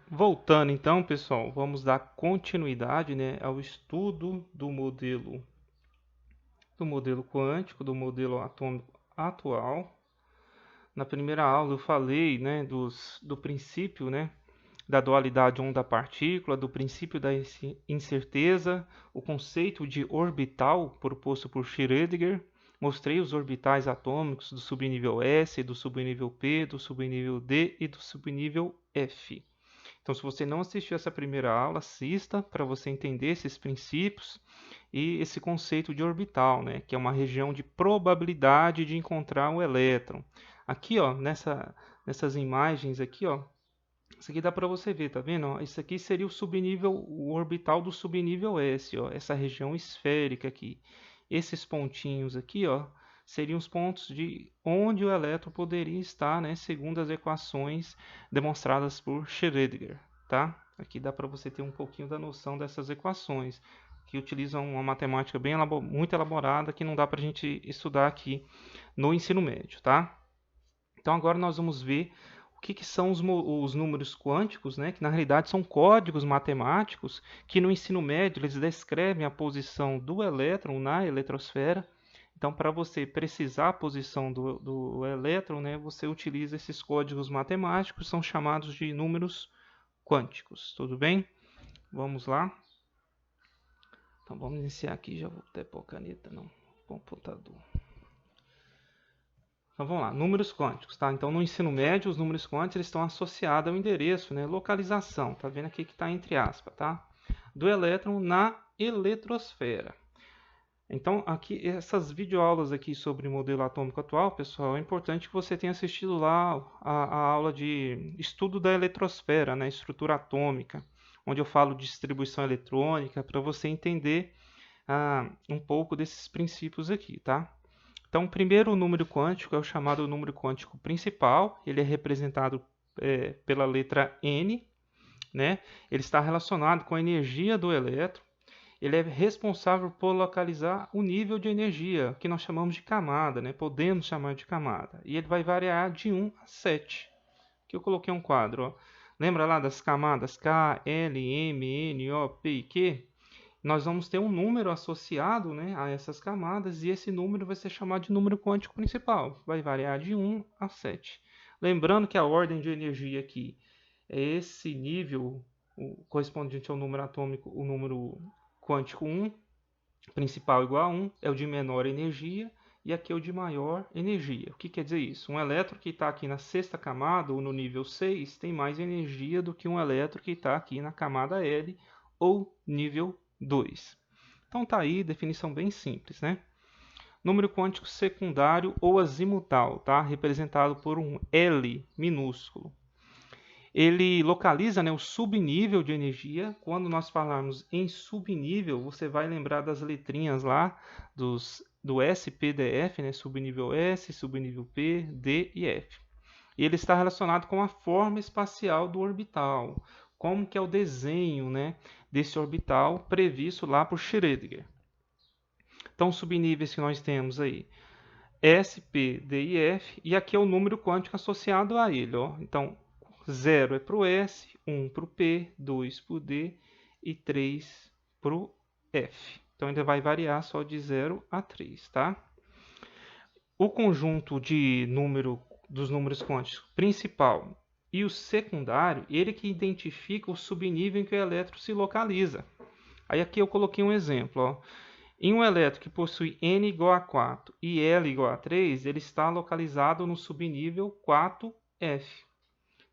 Voltando então, pessoal, vamos dar continuidade, né, ao estudo do modelo quântico, do modelo atômico atual. Na primeira aula eu falei, né, do princípio, né, da dualidade onda-partícula, do princípio da incerteza, o conceito de orbital proposto por Schrödinger. Mostrei os orbitais atômicos do subnível S, do subnível P, do subnível D e do subnível F. Então, se você não assistiu essa primeira aula, assista para você entender esses princípios e esse conceito de orbital, né, que é uma região de probabilidade de encontrar um elétron. Aqui, ó, nessas imagens aqui, ó, isso aqui dá para você ver, tá vendo? Ó, isso aqui seria o orbital do subnível S, ó, essa região esférica aqui. Esses pontinhos aqui, ó, seriam os pontos de onde o elétron poderia estar, né, segundo as equações demonstradas por Schrödinger, tá? Aqui dá para você ter um pouquinho da noção dessas equações, que utilizam uma matemática muito elaborada que não dá para a gente estudar aqui no ensino médio, tá? Então agora nós vamos ver o que são os números quânticos, né? Que na realidade são códigos matemáticos que no ensino médio eles descrevem a posição do elétron na eletrosfera. Então, para você precisar a posição do elétron, né, você utiliza esses códigos matemáticos, são chamados de números quânticos. Tudo bem? Vamos lá. Então, vamos iniciar aqui. Já vou até pôr a caneta no computador. Então vamos lá, números quânticos, tá? Então no ensino médio, os números quânticos eles estão associados ao endereço, né? Localização, tá vendo aqui que está entre aspas, tá? Do elétron na eletrosfera. Então aqui essas videoaulas aqui sobre o modelo atômico atual, pessoal, é importante que você tenha assistido lá a aula de estudo da eletrosfera, né? Estrutura atômica, onde eu falo de distribuição eletrônica, para você entender um pouco desses princípios aqui, tá? Então, o primeiro número quântico é o chamado número quântico principal. Ele é representado pela letra N, né? Ele está relacionado com a energia do elétron. Ele é responsável por localizar o nível de energia, que nós chamamos de camada, né? Podemos chamar de camada. E ele vai variar de 1 a 7. Aqui eu coloquei um quadro. Ó. Lembra lá das camadas K, L, M, N, O, P e Q? Nós vamos ter um número associado, né, a essas camadas e esse número vai ser chamado de número quântico principal. Vai variar de 1 a 7. Lembrando que a ordem de energia aqui é esse nível correspondente ao número atômico, o número quântico 1, principal igual a 1, é o de menor energia, e aqui é o de maior energia. O que quer dizer isso? Um elétron que está aqui na sexta camada, ou no nível 6, tem mais energia do que um elétron que está aqui na camada L, ou nível 2. Então tá aí, definição bem simples, né? Número quântico secundário ou azimutal, tá? Representado por um L minúsculo. Ele localiza, né, o subnível de energia. Quando nós falarmos em subnível, você vai lembrar das letrinhas lá do SPDF, né, subnível S, subnível P, D e F. E ele está relacionado com a forma espacial do orbital, como que é o desenho, né, desse orbital previsto lá por Schrödinger. Então, os subníveis que nós temos aí, S, P, D e F, e aqui é o número quântico associado a ele. Ó. Então, 0 é para o S, 1 para o P, 2 para o D e 3 para o F. Então, ele vai variar só de 0 a 3, tá? O conjunto dos números quânticos principal e o secundário, ele que identifica o subnível em que o elétron se localiza. Aí aqui eu coloquei um exemplo. Ó. Em um elétron que possui N igual a 4 e L igual a 3, ele está localizado no subnível 4F.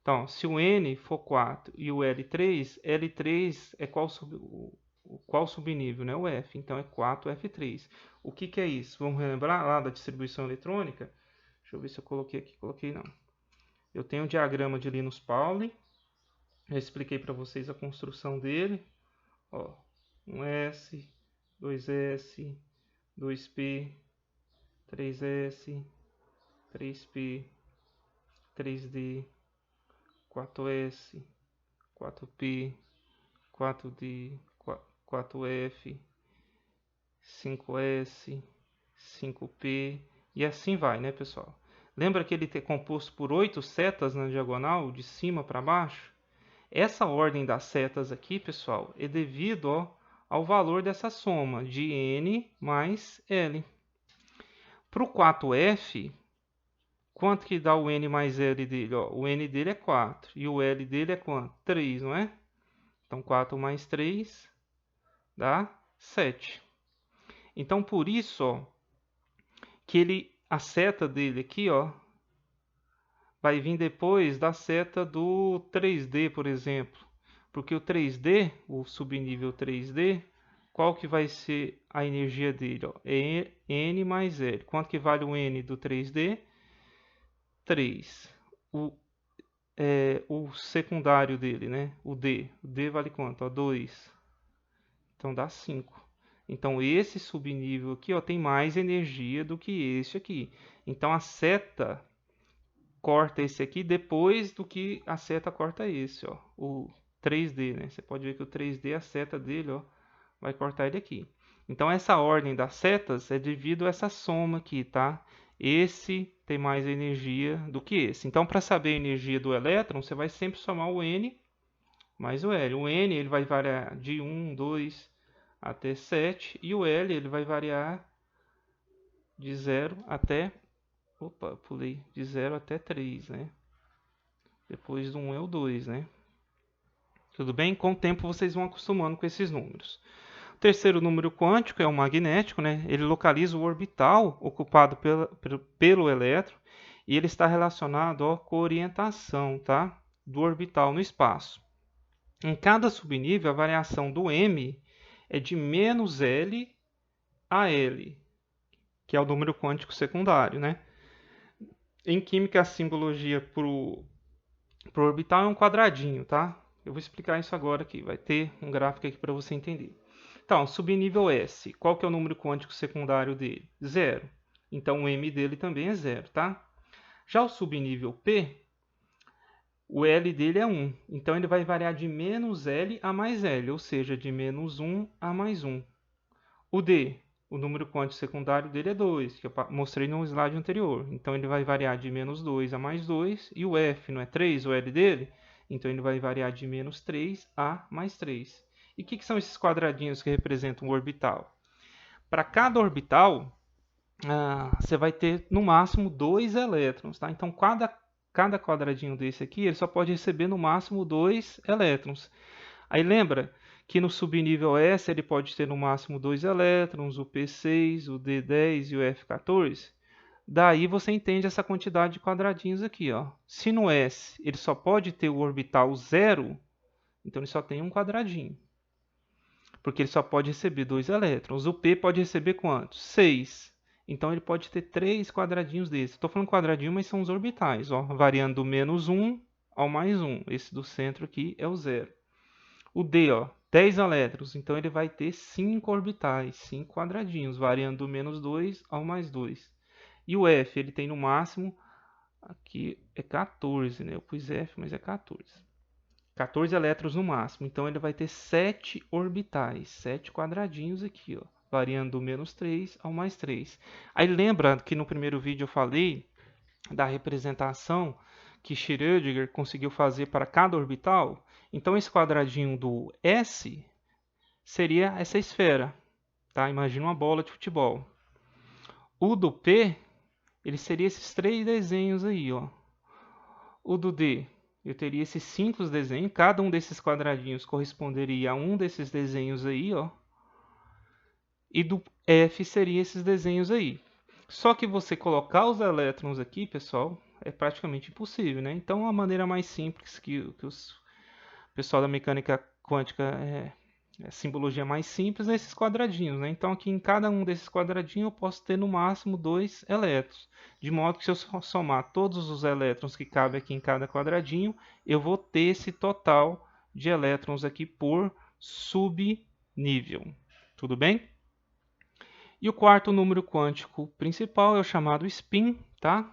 Então, se o N for 4 e o L3, L3 é qual subnível? Né? O F. Então, é 4F3. O que é isso? Vamos relembrar lá da distribuição eletrônica? Deixa eu ver se eu coloquei aqui. Coloquei não. Eu tenho um diagrama de Linus Pauling. Já expliquei para vocês a construção dele. Ó, um S, 2S, 2P, 3S, 3P, 3D, 4S, 4P, 4D, 4F, 5S, 5P e assim vai, né, pessoal? Lembra que ele é composto por 8 setas na diagonal, de cima para baixo? Essa ordem das setas aqui, pessoal, é devido ao valor dessa soma de N mais L. Para o 4F, quanto que dá o N mais L dele? O N dele é 4 e o L dele é quanto? 3, não é? Então 4 mais 3 dá 7. Então por isso que a seta dele aqui vai vir depois da seta do 3D, por exemplo. Porque o 3D, o subnível 3D, qual que vai ser a energia dele? É N mais L. Quanto que vale o N do 3D? 3. O secundário dele, né? O D. O D vale quanto? 2. Então dá 5. Então esse subnível aqui tem mais energia do que esse aqui. Então a seta corta esse aqui depois do que a seta corta esse, o 3D, né? Você pode ver que o 3D, a seta dele, vai cortar ele aqui. Então essa ordem das setas é devido a essa soma aqui, tá? Esse tem mais energia do que esse. Então para saber a energia do elétron, você vai sempre somar o N mais o L. O N ele vai variar de 1, 2 até 7 e o L ele vai variar de 0 até de 0 até 3, né? Depois do 1 é o 2, né? Tudo bem? Com o tempo vocês vão acostumando com esses números. O terceiro número quântico é o magnético, né? Ele localiza o orbital ocupado pelo elétron e ele está relacionado com a orientação, tá? Do orbital no espaço. Em cada subnível, a variação do M é de menos L a L, que é o número quântico secundário, né? Em química, a simbologia para o orbital é um quadradinho, tá? Eu vou explicar isso agora aqui, vai ter um gráfico aqui para você entender. Então, subnível S, qual que é o número quântico secundário dele? 0. Então, o M dele também é 0, tá? Já o subnível P, o L dele é 1. Então, ele vai variar de menos L a mais L, ou seja, de menos 1 a mais 1. O D, o número quântico secundário dele é 2, que eu mostrei no slide anterior. Então, ele vai variar de menos 2 a mais 2. E o F, não é 3, o L dele? Então, ele vai variar de menos 3 a mais 3. E o que são esses quadradinhos que representam o orbital? Para cada orbital, você vai ter no máximo 2 elétrons, tá? Então, cada quadradinho desse aqui, ele só pode receber no máximo 2 elétrons. Aí lembra que no subnível S ele pode ter no máximo 2 elétrons, o P6, o D10 e o F14. Daí você entende essa quantidade de quadradinhos aqui, Se no S ele só pode ter o orbital 0, então ele só tem um quadradinho. Porque ele só pode receber 2 elétrons. O P pode receber quantos? 6. Então ele pode ter 3 quadradinhos desses. Estou falando quadradinho, mas são os orbitais, variando do menos 1 ao mais 1. Esse do centro aqui é o 0. O D, 10 elétrons, então ele vai ter 5 orbitais, 5 quadradinhos, variando do menos 2 ao mais 2. E o F, ele tem no máximo, aqui é 14, né? Eu pus F, mas é 14. 14 elétrons no máximo, então ele vai ter 7 orbitais, 7 quadradinhos aqui, variando do menos 3 ao mais 3. Aí lembra que no primeiro vídeo eu falei da representação que Schrödinger conseguiu fazer para cada orbital? Então esse quadradinho do S seria essa esfera, tá? Imagina uma bola de futebol. O do P, ele seria esses 3 desenhos aí, O do D, eu teria esses 5 desenhos, cada um desses quadradinhos corresponderia a um desses desenhos aí, E do F seria esses desenhos aí. Só que você colocar os elétrons aqui, pessoal, é praticamente impossível, né? Então, a maneira mais simples que o pessoal da mecânica quântica a simbologia mais simples é esses quadradinhos, né? Então, aqui em cada um desses quadradinhos eu posso ter no máximo 2 elétrons. De modo que se eu somar todos os elétrons que cabem aqui em cada quadradinho, eu vou ter esse total de elétrons aqui por subnível. Tudo bem? E o quarto número quântico principal é o chamado spin, tá?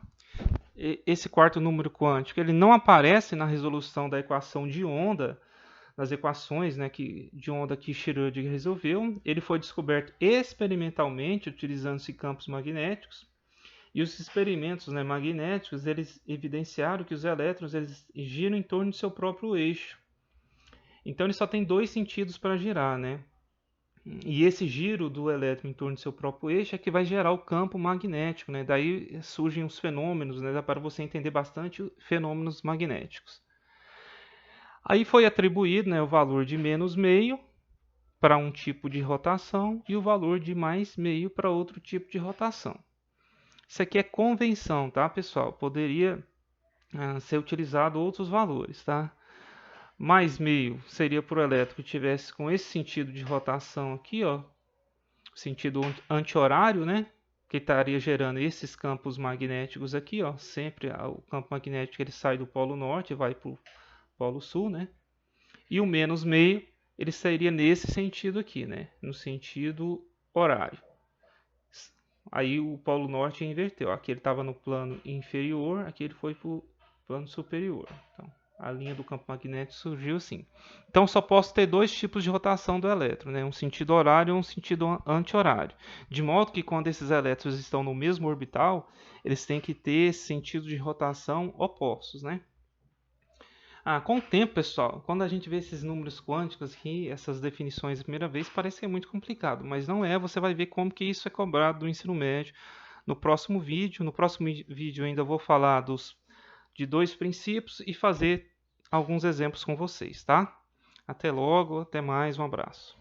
Esse quarto número quântico ele não aparece na resolução da equação de onda, das equações de onda que Schrödinger resolveu. Ele foi descoberto experimentalmente utilizando-se campos magnéticos. E os experimentos magnéticos eles evidenciaram que os elétrons eles giram em torno do seu próprio eixo. Então ele só tem dois sentidos para girar, né? E esse giro do elétron em torno do seu próprio eixo é que vai gerar o campo magnético, né? Daí surgem os fenômenos, né? Dá para você entender bastante fenômenos magnéticos. Aí foi atribuído, né, o valor de menos meio para um tipo de rotação e o valor de mais meio para outro tipo de rotação. Isso aqui é convenção, tá, pessoal? Poderia ser utilizado outros valores, tá? Mais meio seria para o elétron que tivesse com esse sentido de rotação aqui, ó, sentido anti-horário, né? Que estaria gerando esses campos magnéticos aqui, ó. Sempre o campo magnético ele sai do polo norte e vai para o polo sul, né? E o menos meio ele sairia nesse sentido aqui, né? No sentido horário. Aí o polo norte inverteu. Aqui ele estava no plano inferior, aqui ele foi para o plano superior. Então, a linha do campo magnético surgiu assim. Então, só posso ter dois tipos de rotação do elétron, né? Um sentido horário e um sentido anti-horário. De modo que quando esses elétrons estão no mesmo orbital, eles têm que ter esse sentido de rotação opostos, né? Com o tempo, pessoal, quando a gente vê esses números quânticos aqui, essas definições a primeira vez, parece ser muito complicado, mas não é. Você vai ver como que isso é cobrado do ensino médio no próximo vídeo. No próximo vídeo eu ainda vou falar de dois princípios e fazer alguns exemplos com vocês, tá? Até logo, até mais, um abraço.